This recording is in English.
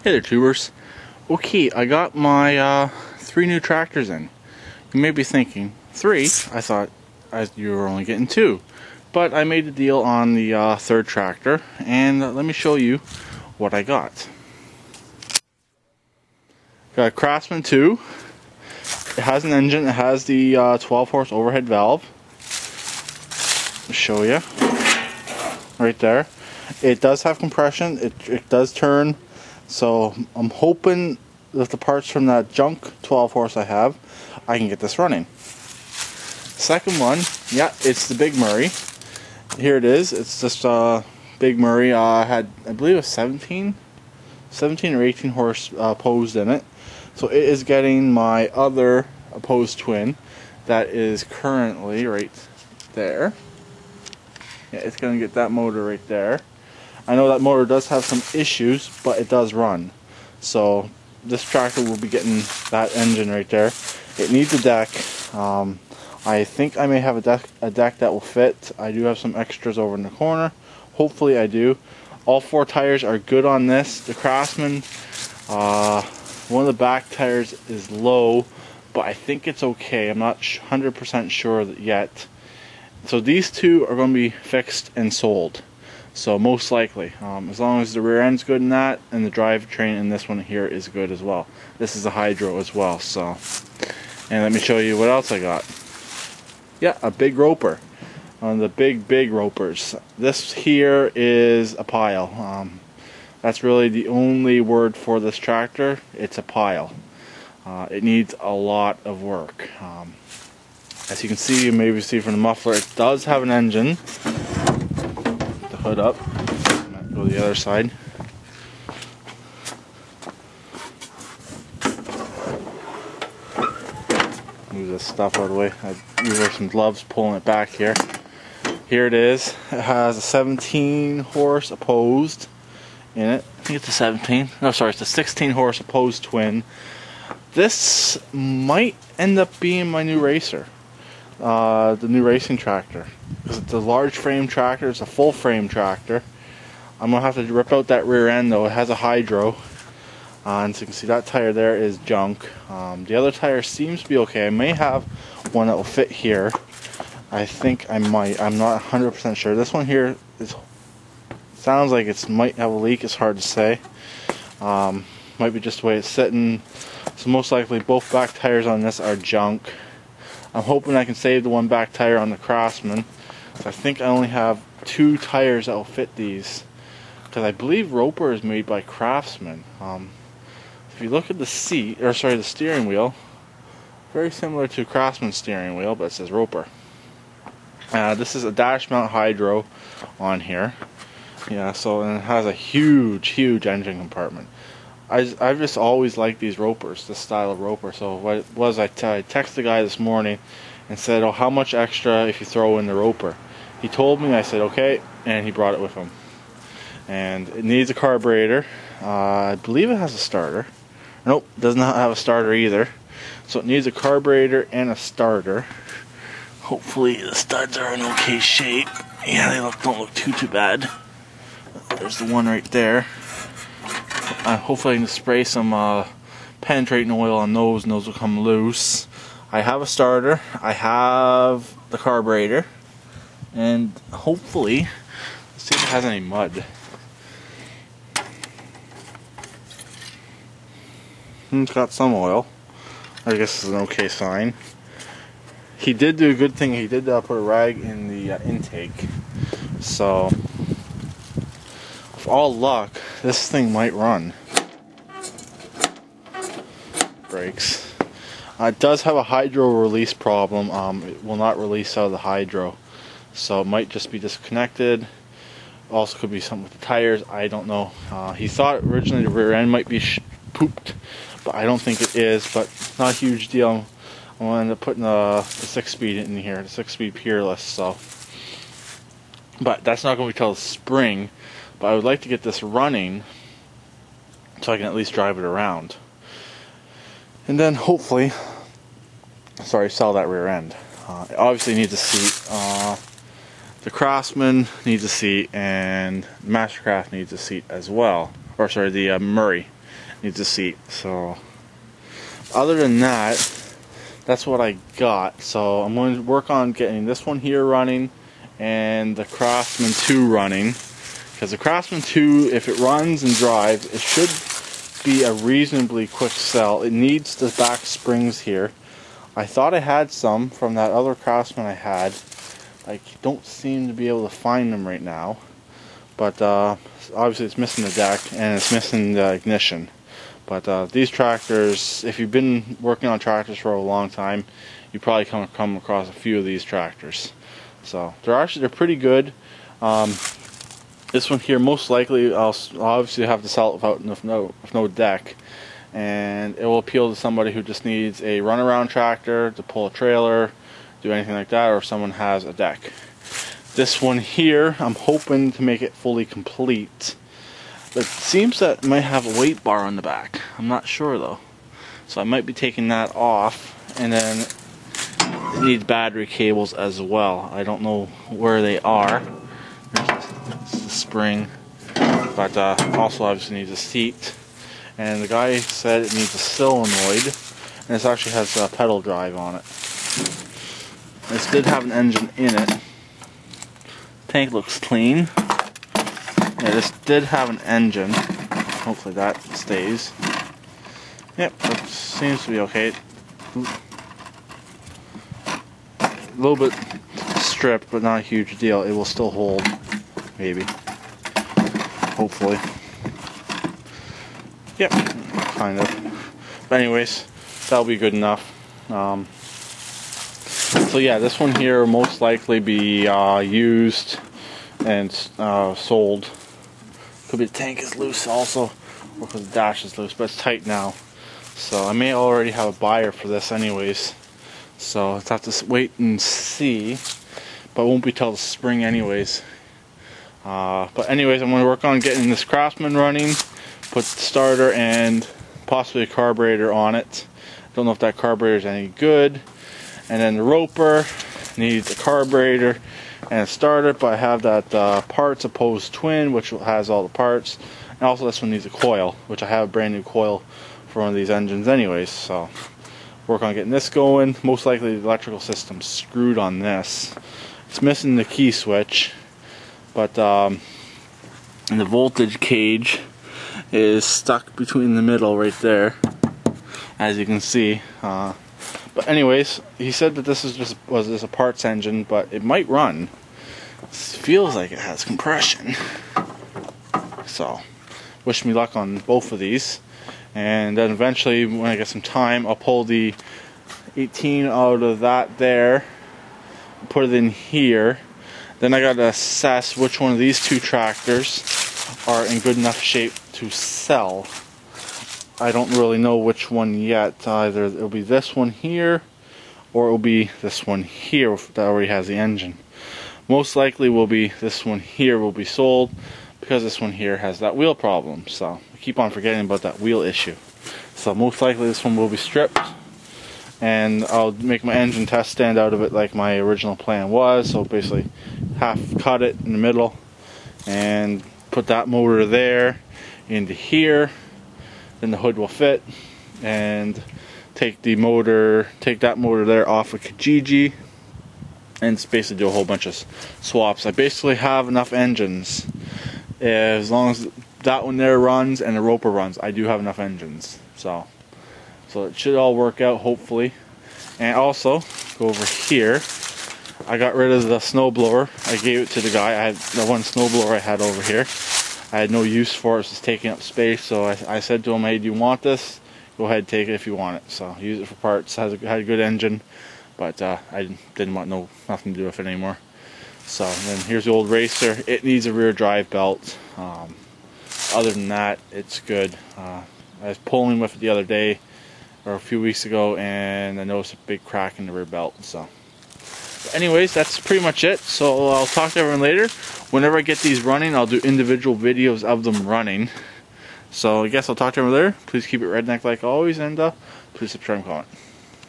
Hey there, tubers. Okay, I got my 3 new tractors in. You may be thinking, 3? I thought you were only getting 2. But I made a deal on the 3rd tractor, and let me show you what I got. Got a Craftsman 2. It has an engine. It has the 12 horse overhead valve. I'll show you. Right there. It does have compression. It does turn. So I'm hoping with the parts from that junk 12 horse I have, I can get this running. Second one, yeah, it's the Big Murray. Here it is. It's just Big Murray. Had, I believe, a 17 or 18 horse opposed in it. So it is getting my other opposed twin that is currently right there. Yeah, it's going to get that motor right there. I know that motor does have some issues, but it does run. So this tractor will be getting that engine right there. It needs a deck. I think I may have a deck that will fit. I do have some extras over in the corner. Hopefully I do. All 4 tires are good on this. The Craftsman, one of the back tires is low, but I think it's okay. I'm not 100% sure yet. So these 2 are going to be fixed and sold. So most likely, as long as the rear end's good in that, and the drivetrain in this one here is good as well. This is a hydro as well. So, and let me show you what else I got. Yeah, a big roper. On the big ropers. This here is a pile. That's really the only word for this tractor. It's a pile. It needs a lot of work. As you can see, you maybe see from the muffler, it does have an engine. Hood up. Go to the other side. Move this stuff out of the way. I wear some gloves pulling it back here. Here it is. It has a 17 horse opposed in it. I think it's a 17. No, sorry, it's a 16 horse opposed twin. This might end up being my new racer. The new racing tractor. It's a large frame tractor. It's a full frame tractor. I'm gonna have to rip out that rear end though. It has a hydro, and so you can see that tire there is junk. The other tire seems to be okay. I may have one that will fit here. I think I might. I'm not 100% sure. This one here sounds like it might have a leak. It's hard to say. Might be just the way it's sitting. So most likely both back tires on this are junk. I'm hoping I can save the one back tire on the Craftsman. So I think I only have 2 tires that will fit these. Because I believe roper is made by Craftsman. If you look at the the steering wheel, very similar to Craftsman's steering wheel, but it says roper. This is a dash mount hydro on here. Yeah, so and it has a huge engine compartment. I've just always liked these ropers, this style of roper. So what it was, I texted the guy this morning and said, oh, how much extra if you throw in the roper? He told me, I said, okay, and he brought it with him. And it needs a carburetor. I believe it has a starter. Nope, does not have a starter either. So it needs a carburetor and a starter. Hopefully the studs are in okay shape. Yeah, they don't look too bad. There's the one right there. Hopefully I can spray some penetrating oil on those and those will come loose. I have a starter, I have the carburetor, and hopefully, let's see if it has any mud. It's got some oil. I guess this is an okay sign. He did do a good thing, he did put a rag in the intake. So, with all luck, this thing might run. Brakes. It does have a hydro release problem. It will not release out of the hydro. So it might just be disconnected. Also could be something with the tires. I don't know. He thought originally the rear end might be pooped, but I don't think it is. But not a huge deal. I'm going to end up putting the 6-speed in here, the 6-speed Peerless. So, but that's not going to be till the spring. But I would like to get this running so I can at least drive it around. And then hopefully, sell that rear end. It obviously needs a seat. The Craftsman needs a seat, and Mastercraft needs a seat as well. Or sorry, the Murray. needs a seat. So other than that, that's what I got. So I'm going to work on getting this one here running and the Craftsman 2 running, because the Craftsman 2, if it runs and drives, it should be a reasonably quick sell. It needs the back springs here. I thought I had some from that other Craftsman I had. I don't seem to be able to find them right now, but obviously it's missing the deck and it's missing the ignition. But these tractors, if you've been working on tractors for a long time, you probably come across a few of these tractors. So they're pretty good. This one here, most likely, I'll obviously have to sell it with no deck, and it will appeal to somebody who just needs a runaround tractor to pull a trailer, do anything like that, or if someone has a deck. This one here, I'm hoping to make it fully complete. But it seems that it might have a weight bar on the back. I'm not sure though. So I might be taking that off, and then it needs battery cables as well. I don't know where they are. There's the spring, but also obviously needs a seat. And the guy said it needs a solenoid, and this actually has a pedal drive on it. This did have an engine in it. Tank looks clean. Yeah, this did have an engine. Hopefully that stays. Yep, it seems to be okay. A little bit stripped, but not a huge deal. It will still hold, maybe. Hopefully. Yep, kind of. But anyways, that'll be good enough. So yeah, this one here will most likely be used and sold. Could be the tank is loose also, or because the dash is loose, but it's tight now. So I may already have a buyer for this anyways. So I'll have to wait and see, but it won't be till the spring anyways. But anyways, I'm going to work on getting this Craftsman running, put the starter and possibly a carburetor on it. Don't know if that carburetor is any good. And then the roper needs a carburetor and a starter, but I have that parts opposed twin, which has all the parts, and also this one needs a coil, which I have a brand new coil for one of these engines anyways. So work on getting this going. Most likely the electrical system's screwed on this. It's missing the key switch, but and the voltage cage is stuck between the middle right there, as you can see. But anyways, he said that this is was a parts engine, but it might run. It feels like it has compression. So, wish me luck on both of these. And then eventually, when I get some time, I'll pull the 18 out of that there, put it in here. Then I gotta assess which one of these two tractors are in good enough shape to sell. I don't really know which one yet. Either it'll be this one here, or it'll be this one here that already has the engine. Most likely will be this one here will be sold, because this one here has that wheel problem. So I keep on forgetting about that wheel issue. So most likely this one will be stripped, and I'll make my engine test stand out of it like my original plan was. So basically half cut it in the middle and put that motor there into here. Then the hood will fit, and take that motor there off of Kijiji, and it's basically do a whole bunch of swaps. I basically have enough engines. As long as that one there runs and the roper runs, I do have enough engines. So it should all work out, hopefully. And also, go over here, I got rid of the snowblower. I gave it to the guy. I had the one snowblower I had over here. I had no use for it. It's just taking up space. So I said to him, hey, do you want this? Go ahead, take it if you want it. So use it for parts. Had a good engine, but I didn't want nothing to do with it anymore. So then here's the old racer. It needs a rear drive belt. Other than that, it's good. I was pulling with it the other day, or a few weeks ago, and I noticed a big crack in the rear belt. So but anyways, that's pretty much it. So I'll talk to everyone later. Whenever I get these running, I'll do individual videos of them running. So I guess I'll talk to everyone later. Please keep it redneck like always, and please subscribe and comment.